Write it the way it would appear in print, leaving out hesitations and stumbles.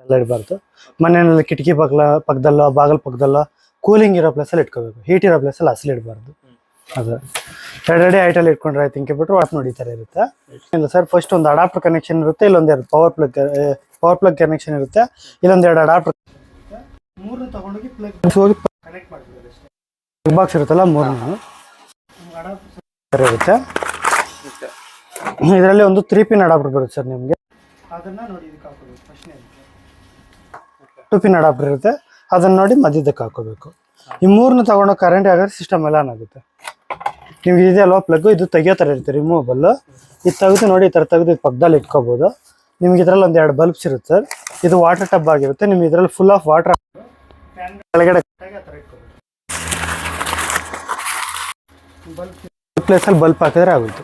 ಎಲ್ಲ ಇಡಬಾರ್ದು. ಮನೆಯಲ್ಲಿ ಕಿಟಕಿ ಪಕ್ಕದಲ್ಲೋ ಬಾಗಲ್ ಪಕ್ಕದಲ್ಲೋ ಕೂಲಿಂಗ್ ಇರೋ ಪ್ಲೇಸಲ್ಲಿ ಇಟ್ಕೋಬೇಕು. ಹೀಟ್ ಇರೋ ಪ್ಲೇಸಲ್ಲಿ ಅಸಲು ಇಡಬಾರ್ದು. ಅದು ಎರಡೆರಡೆ ಹೈಟಲ್ಲಿ ಇಟ್ಕೊಂಡ್ರೆ ಆಯ್ತು. ಹಿಂಗೆ ಬಿಟ್ಟರು ವಾಟ್ ನೋಡಿ ಈ ಥರ ಇರುತ್ತೆ. ಇಲ್ಲ ಸರ್, ಫಸ್ಟ್ ಒಂದು ಅಡಾಪ್ಟರ್ ಕನೆಕ್ಷನ್ ಇರುತ್ತೆ, ಇಲ್ಲೊಂದೆರಡು ಪವರ್ ಪ್ಲಗ್ ಕನೆಕ್ಷನ್ ಇರುತ್ತೆ, ಇಲ್ಲೊಂದೆರಡು ಅಡಾಪ್ಟರ್. ಮೂರನ್ನು ತಗೊಂಡೋಗಿ ಹೋಗಿ ಕನೆಕ್ಟ್ ಮಾಡ್ತಿದ್ದಾರೆ ಅಷ್ಟೇ. ಬಾಕ್ಸ್ ಇರುತ್ತಲ್ಲ, ಮೂರನ್ನು ಇರುತ್ತೆ. ಇದರಲ್ಲಿ ಒಂದು 3 ಪಿನ್ ಅಡಾಪ್ಟರ್ ಬರುತ್ತೆ ಸರ್ ನಿಮಗೆ. ಅದನ್ನು ನೋಡಿ ಇದಕ್ಕೆ ಹಾಕೋಬೇಕು. ಫಸ್ಟ್ನೇ 2 ಪಿನ್ ಅಡಾಪ್ಟರ್ ಇರುತ್ತೆ, ಅದನ್ನು ನೋಡಿ ಮಧ್ಯದಕ್ಕೆ ಹಾಕೋಬೇಕು. ಈ ಮೂರನ್ನು ತಗೊಂಡು ಕರೆಂಟ್ ಆಗೋದು ಸಿಸ್ಟಮ್ ಎಲ್ಲ ಆನ್ ಆಗುತ್ತೆ. ನಿಮ್ಗೆ ಇದೆಯಲ್ವ ಪ್ಲಗ್ಗು, ಇದು ತೆಗಿಯೋ ಥರ ಇರುತ್ತೆ, ರಿಮೂವಬಲ್ಲು. ಇದು ತೆಗೆದು ನೋಡಿ, ಈ ಥರ ತೆಗೆದು ಇದು ಪಕ್ಕದಲ್ಲಿ ಇಟ್ಕೋಬೋದು. ನಿಮ್ಗೆ ಇದರಲ್ಲಿ ಒಂದು 2 ಬಲ್ಬ್ಸ್ ಇರುತ್ತೆ ಸರ್. ಇದು ವಾಟರ್ ಟಬ್ ಆಗಿರುತ್ತೆ. ನಿಮ್ಗೆ ಇದರಲ್ಲಿ ಫುಲ್ ಆಫ್ ವಾಟರ್ ಕೆಳಗಡೆ ಬಲ್ಬ್ ಪ್ಲೇಸಲ್ಲಿ ಬಲ್ಬ್ ಹಾಕಿದ್ರೆ ಆಗುತ್ತೆ.